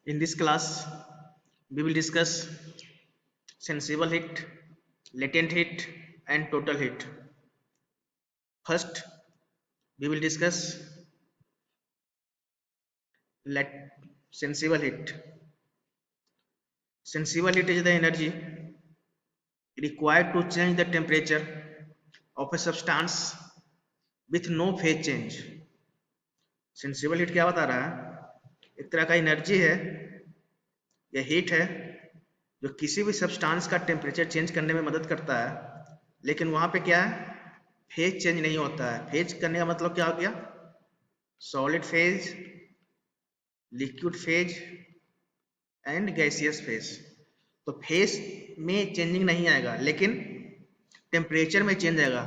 In this class, we will discuss sensible heat, latent heat, and total heat. First, we will discuss sensible heat. Sensible heat is the energy required to change the temperature of a substance with no phase change. Sensible heat क्या बता रहा है? एक तरह का energy है या heat है जो किसी भी सब्सटेंस का टेम्परेचर चेंज करने में मदद करता है, लेकिन वहां पे क्या है, फेज चेंज नहीं होता है। फेज करने का मतलब क्या हो गया? Solid phase, liquid phase and gaseous phase. तो फेज में चेंजिंग नहीं आएगा, लेकिन टेम्परेचर में चेंज आएगा।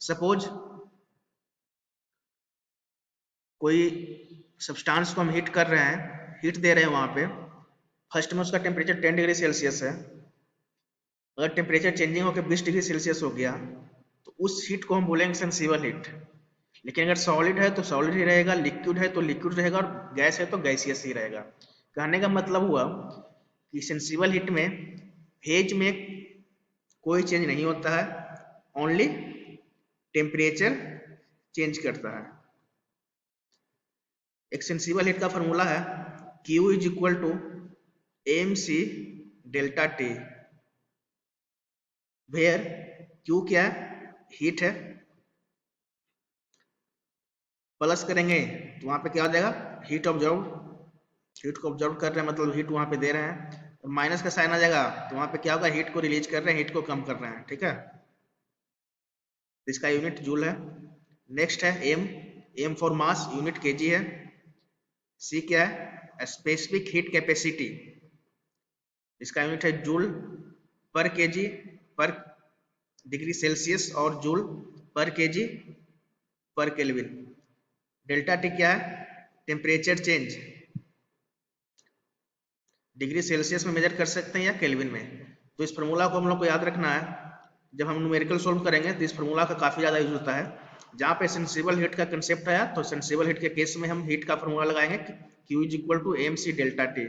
सपोज कोई सब्सटेंस को हम हीट कर रहे हैं, हीट दे रहे हैं, वहां पे फर्स्ट में उसका टेम्परेचर 10 डिग्री सेल्सियस है। अगर टेम्परेचर चेंजिंग होकर 20 डिग्री सेल्सियस हो गया तो उस हीट को हम बोलेंगे सेंसिबल हीट। लेकिन अगर सॉलिड है तो सॉलिड ही रहेगा, लिक्विड है तो लिक्विड रहेगा, और गैस है तो गैसियस ही रहेगा। कहने का मतलब हुआ कि सेंसिबल हीट में फेज में कोई चेंज नहीं होता है, ओनली टेम्परेचर चेंज करता है। एक सेंसिबल हीट का फॉर्मूला है Q is equal to mc delta t, where Q क्या है? हीट है। प्लस करेंगे तो वहां पे क्या हो जाएगा? Heat observe. हीट को ऑब्जर्व कर रहे हैं मतलब हीट वहां पे दे रहे हैं। और माइनस का साइन आ जाएगा तो वहां पे क्या होगा? हीट को रिलीज कर रहे हैं, हीट को कम कर रहे हैं। ठीक है, इसका यूनिट जूल है। नेक्स्ट है M. M for mass, unit KG है। सी क्या है? स्पेसिफिक हीट कैपेसिटी, इसका यूनिट है जूल पर केजी पर डिग्री सेल्सियस और जूल पर केजी पर केल्विन। डेल्टा टी क्या है? टेम्परेचर चेंज, डिग्री सेल्सियस में मेजर कर सकते हैं या केल्विन में। तो इस फार्मूला को हम लोग को याद रखना है। जब हम न्यूमेरिकल सोल्व करेंगे तो इस फार्मूला का काफी ज्यादा यूज होता है। जहां पे सेंसिबल हीट का कंसेप्ट आया तो सेंसिबल हीट के केस में हम हीट का फार्मूला लगाएंगे Q is equal to mc delta t.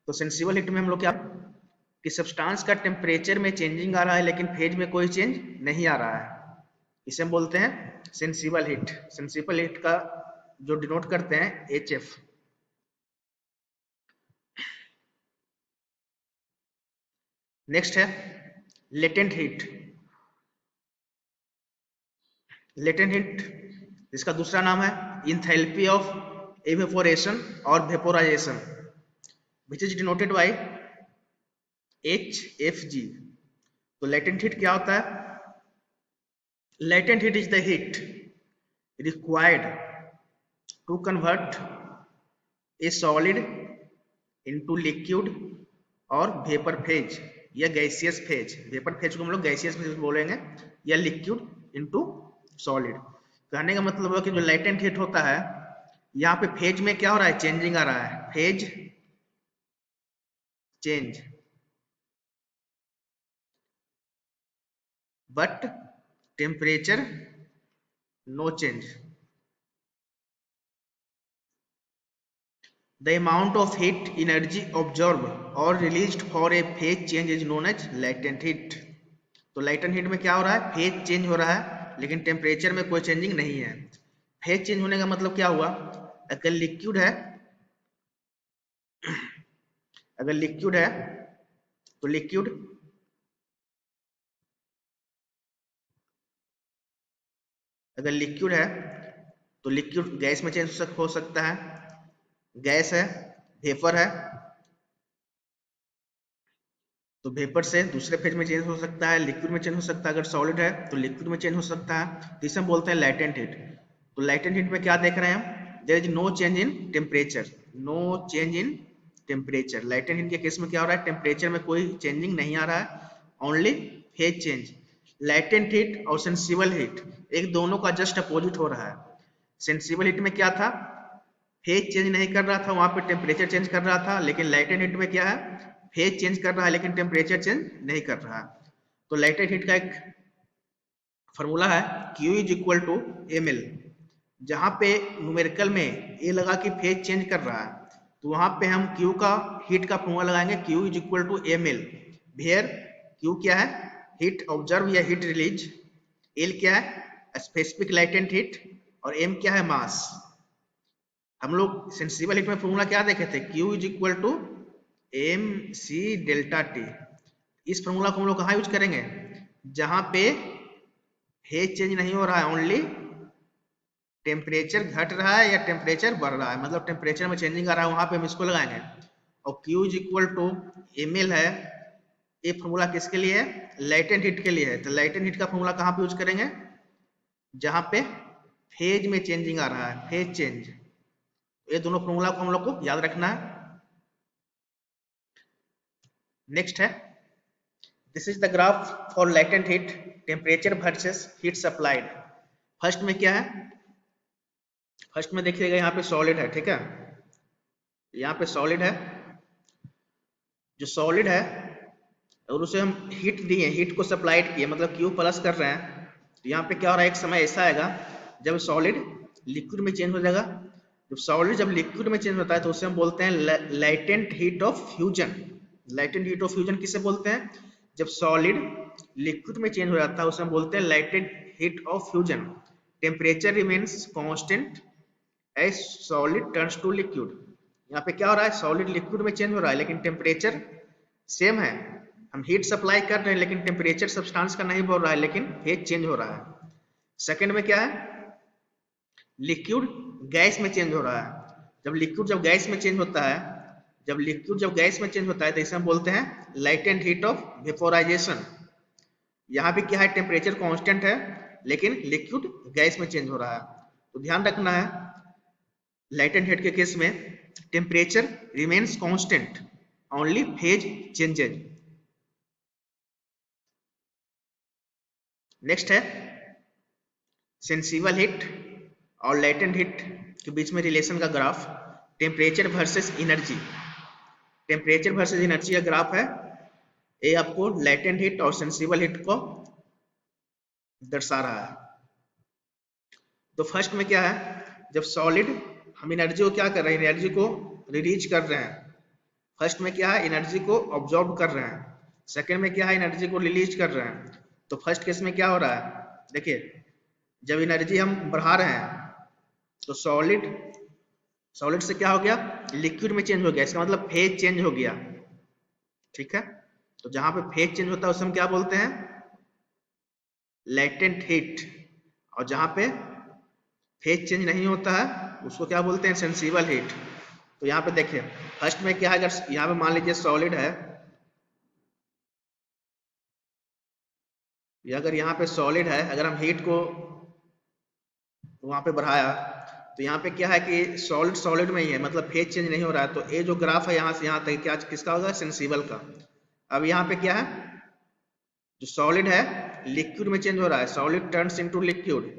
तो सेंसिबल हीट में हम लोग क्या कि सब्सटेंस का टेम्परेचर में चेंजिंग आ रहा है लेकिन फेज में कोई चेंज नहीं आ रहा है, इसे हम बोलते हैं सेंसिबल हीट। सेंसिबल हीट का जो डिनोट करते हैं HF। नेक्स्ट है लेटेंट हीट। लेटेंट हीट, इसका दूसरा नाम है इंथैल्पी ऑफ एवेपोरेशन और vaporisation, which is denoted by HFG। तो लेटेंट हीट क्या होता है? Latent heat is the heat required to convert a solid into liquid और वेपर फेज या गैसियस फेज। वेपर फेज को हम लोग गैसियस फेज बोलेंगे, या लिक्विड इनटू सॉलिड। कहने का मतलब है कि जो लेटेंट हीट होता है, यहाँ पे फेज में क्या हो रहा है? चेंजिंग आ रहा है, phase change, but temperature no change. The amount of heat energy absorbed or released for a phase change is known as latent heat। तो latent heat में क्या हो रहा है? फेज चेंज हो रहा है लेकिन टेम्परेचर में कोई चेंजिंग नहीं है। फेज चेंज होने का मतलब क्या हुआ? अगर लिक्विड है, अगर लिक्विड है तो लिक्विड अगर लिक्विड है तो लिक्विड गैस में चेंज हो सकता है। गैस है, वेपर है, तो वेपर से दूसरे फेज में चेंज हो सकता है, लिक्विड में चेंज हो सकता है। अगर सॉलिड है तो लिक्विड में चेंज हो सकता है। तो इसे हम बोलते हैं लेटेंट हीट। तो लेटेंट हीट में क्या देख रहे हैं हम? There is no change in temperature, no change in temperature. Latent heat के केस में क्या हो रहा है? टेम्परेचर में कोई चेंजिंग नहीं आ रहा है, only phase change. Latent heat और सेंसिबल हीट एक दोनों का जस्ट अपोजिट हो रहा है। सेंसिबल हीट में क्या था? फेज चेंज नहीं कर रहा था, वहां पे टेम्परेचर चेंज कर रहा था। लेकिन लेटेंट हीट में क्या है? फेज चेंज कर रहा है लेकिन टेम्परेचर चेंज नहीं कर रहा है। तो लेटेंट हीट का एक फॉर्मूला है Q is equal to ml, जहां पे न्यूमेरिकल में ये लगा कि फेज चेंज कर रहा है, तो वहां पे हम Q का हीट का फॉर्मूला लगाएंगे, Q is equal to ml, where Q क्या है, हीट ऑब्जर्व या हीट रिलीज, L क्या है स्पेसिफिक लाइटेंट हीट, और M क्या है मास। हम लोग सेंसिबल हीट में फॉर्मूला क्या देखे थे, Q is equal to m c delta t. इस फॉर्मूला को हम लोग कहाँ यूज करेंगे, जहां पे फेज चेंज नहीं हो रहा है, ओनली टेम्परेचर घट रहा है या टेम्परेचर बढ़ रहा है, मतलब टेम्परेचर में चेंजिंग आ रहा है, वहां पे हम इसको लगाएंगे। और Q is equal to ml है, ये फॉर्मूला किसके लिए है, लाइटेंट हीट के लिए है। तो लाइटेंट हीट का फॉर्मूला कहाँ पे यूज करेंगे, जहां पे फेज में चेंजिंग आ रहा है, फेज चेंज। ये दोनों फॉर्मूला को हम लोग को याद रखना है। नेक्स्ट है, this is the graph for latent heat, temperature versus heat supplied. First में क्या है, फर्स्ट में देखिएगा यहाँ पे सॉलिड है, ठीक है, यहाँ पे सॉलिड है, जो सॉलिड है और उसे हम हीट दिए, हीट को सप्लाइड किए, मतलब Q प्लस कर रहे हैं। तो यहाँ पे क्या हो रहा है, एक समय ऐसा आएगा जब सॉलिड लिक्विड में चेंज हो जाएगा। जब सॉलिड जब लिक्विड में चेंज होता है तो उसे हम बोलते हैं latent heat of fusion. Latent heat of fusion किसे बोलते हैं, जब सॉलिड लिक्विड में चेंज हो जाता है उसे हम बोलते हैं latent heat of fusion. Temperature remains constant as solid turns to liquid. यहाँ पे क्या हो रहा है, सॉलिड लिक्विड में चेंज हो रहा है लेकिन टेम्परेचर सेम है। हम हीट सप्लाई कर रहे हैं लेकिन टेम्परेचर सब्सटेंस का नहीं बढ़ रहा है, लेकिन फेज चेंज हो रहा है। सेकंड में क्या है, लिक्विड गैस में चेंज हो रहा है। जब लिक्विड जब गैस में चेंज होता है, जब लिक्विड जब गैस में चेंज होता है तो इसे हम बोलते हैं लाइटेंट हीट ऑफ वेपोराइजेशन। यहाँ पे क्या है, टेम्परेचर कांस्टेंट है लेकिन लिक्विड गैस में चेंज हो रहा है। तो ध्यान रखना है, लाइटेंट हीट के केस में temperature remains constant, only phase changes. Next है सेंसिबल हीट और लाइटेंट हीट के बीच में रिलेशन का graph, temperature versus energy. Temperature versus energy का ग्राफ है, ये आपको लाइटेंट हीट और सेंसिबल हीट को दर्शा रहा है। तो फर्स्ट में क्या है, जब सॉलिड हम एनर्जी को क्या कर रहे हैं, एनर्जी को रिलीज कर रहे हैं। फर्स्ट में क्या है, एनर्जी को ऑब्जॉर्ब कर रहे हैं। सेकंड में क्या है, एनर्जी को रिलीज कर रहे हैं। तो फर्स्ट केस में क्या हो रहा है, देखिए जब एनर्जी हम बढ़ा रहे हैं तो सॉलिड सॉलिड से क्या हो गया, लिक्विड में चेंज हो गया, इसका मतलब फेज चेंज हो गया, ठीक है। तो जहां पे फेज चेंज होता है उसे हम क्या बोलते हैं, लेटेंट हीट। और जहां पे फेज चेंज नहीं होता है उसको क्या बोलते हैं, सेंसिबल हीट। तो यहाँ पे देखिए फर्स्ट में क्या है, अगर यहाँ पे मान लीजिए सॉलिड है, या अगर यहाँ पे सॉलिड है, अगर हम हीट को वहां पे बढ़ाया तो यहाँ पे क्या है कि सॉलिड सॉलिड में ही है, मतलब फेज चेंज नहीं हो रहा है। तो ये जो ग्राफ है यहाँ से यहाँ तक क्या किसका होगा, सेंसिबल का। अब यहाँ पे क्या है, जो सॉलिड है लिक्विड में चेंज हो रहा है, सॉलिड टर्न्स इनटू लिक्विड।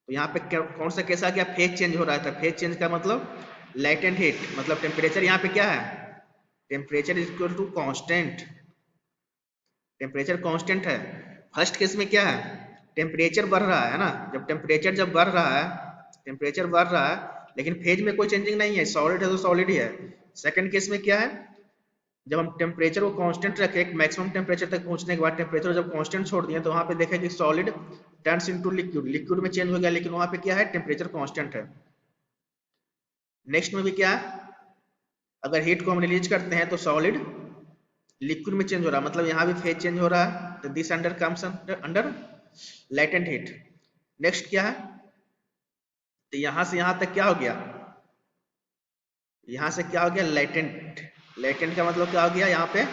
तो यहाँ पे कौन सा कैसा क्या, फेज चेंज हो रहा था। फेज चेंज का मतलब लाइटेंट हीट, मतलब टेम्परेचर यहाँ पे क्या है, temperature is equal to constant, temperature constant है। फर्स्ट केस में क्या है, टेम्परेचर बढ़ रहा है ना, जब टेम्परेचर जब बढ़ रहा है, टेम्परेचर बढ़ रहा है लेकिन फेज में कोई चेंजिंग नहीं है, सॉलिड है तो सॉलिड ही है। सेकंड केस में क्या है, जब हम टेम्परेचर को कांस्टेंट रखें, एक मैक्सिमम टेम्परेचर तक पहुंचने के बाद टेम्परेचर जब कांस्टेंट छोड़ दिए तो वहां पे देखें कि solid turns into liquid, liquid में चेंज हो गया लेकिन वहां पे क्या है, टेम्परेचर कांस्टेंट है। नेक्स्ट में भी क्या है, अगर हीट को हम रिलीज करते हैं तो सॉलिड लिक्विड में चेंज हो रहा है, मतलब यहाँ भी फेज चेंज हो रहा है। तो this under comes under latent heat. Next क्या है, तो यहां से यहां तक क्या हो गया, यहां से क्या हो गया, लेटेंट। लेटेंट का मतलब क्या हो गया, यहाँ पे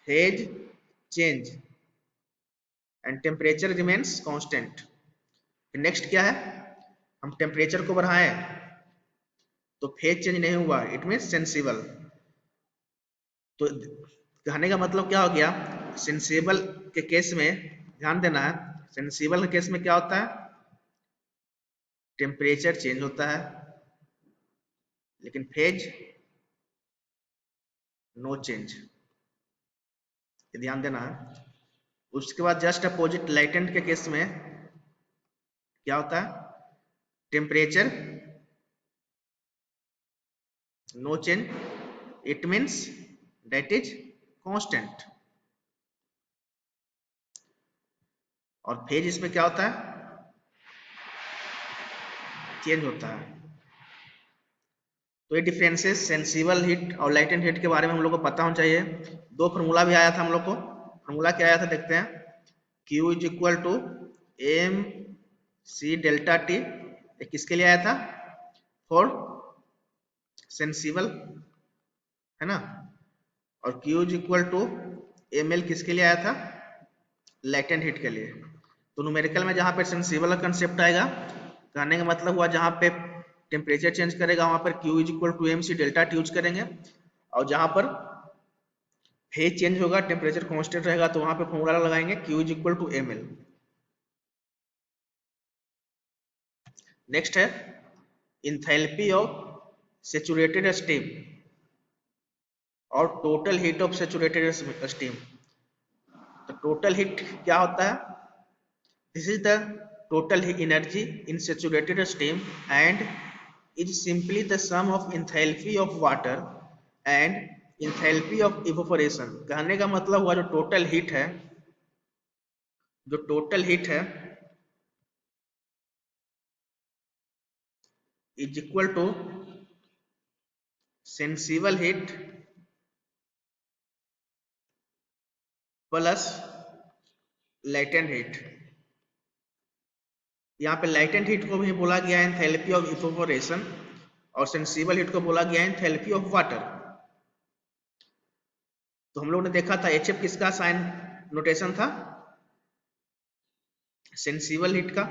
phase change and temperature remains constant. Next क्या है, हम टेम्परेचर को बढ़ाएं तो फेज चेंज नहीं हुआ, इट मीन सेंसिबल। तो कहने का मतलब क्या हो गया, सेंसिबल के केस में ध्यान देना है, सेंसिबल के केस में क्या होता है, टेम्परेचर चेंज होता है लेकिन फेज नो चेंज, ध्यान देना है। उसके बाद जस्ट अपोजिट लाइटेंट के केस में क्या होता है, temperature no change, it means that is constant. और फेज इसमें क्या होता है, चेंज होता है। तो ये डिफरेंसेस सेंसिबल हीट और लाइटेंट हीट के बारे में हम लोग को पता होना चाहिए। दो फार्मूला भी आया था हम लोग को, फार्मूला क्या आया था देखते हैं। Q is equal to m c delta t, किसके लिए आया था, फॉर सेंसिबल, है ना। और Q is equal to m l किसके लिए आया था, लैटेंट हीट के लिए। तो न्यूमेरिकल में जहां पे सेंसिबल का कंसेप्ट आएगा, कहने का मतलब हुआ जहां पे टेम्परेचर चेंज करेगा वहां पर Q is equal to m c delta t use करेंगे, और जहां पर फेज चेंज होगा टेम्परेचर कांस्टेंट रहेगा तो वहां पे फॉर्मूला लगाएंगे Q is equal to m l. Next है इंथैल्पी ऑफ सैचुरेटेड स्टीम और total heat of saturated steam. तो टोटल हीट क्या होता है, this is the total energy in saturated steam and is simply the sum of enthalpy of water and enthalpy of evaporation. कहने का मतलब हुआ जो टोटल हीट है, जो टोटल हीट है is equal to sensible heat plus latent heat. यहाँ पे लेटेंट हीट को भी बोला गया है एंथैल्पी ऑफ इवेपोरेशन और सेंसिबल हीट को बोला गया है एंथैल्पी ऑफ वाटर। तो हम लोग ने देखा था HF किसका साइन नोटेशन था, सेंसिबल हीट का,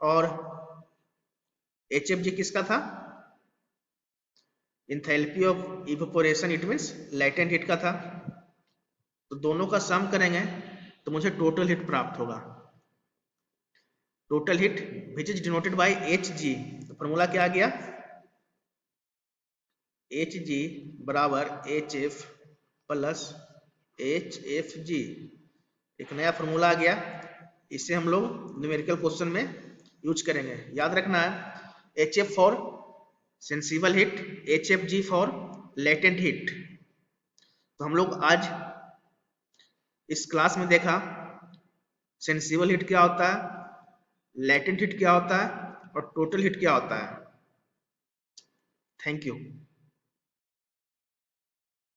और HFG किसका था, enthalpy of evaporation, it means latent heat का था। तो दोनों का सम करेंगे तो मुझे टोटल हीट प्राप्त होगा, total heat which is denoted by Hg। तो फॉर्मूला क्या आ गया, Hg बराबर HF प्लस HFG, एक नया फॉर्मूला आ गया। इसे हम लोग न्यूमेरिकल क्वेश्चन में यूज करेंगे। याद रखना है HF for sensible heat, HFG for latent heat. तो हम लोग आज इस क्लास में देखा सेंसिबल हीट क्या होता है, लेटेंट हीट क्या होता है और टोटल हीट क्या होता है। Thank you.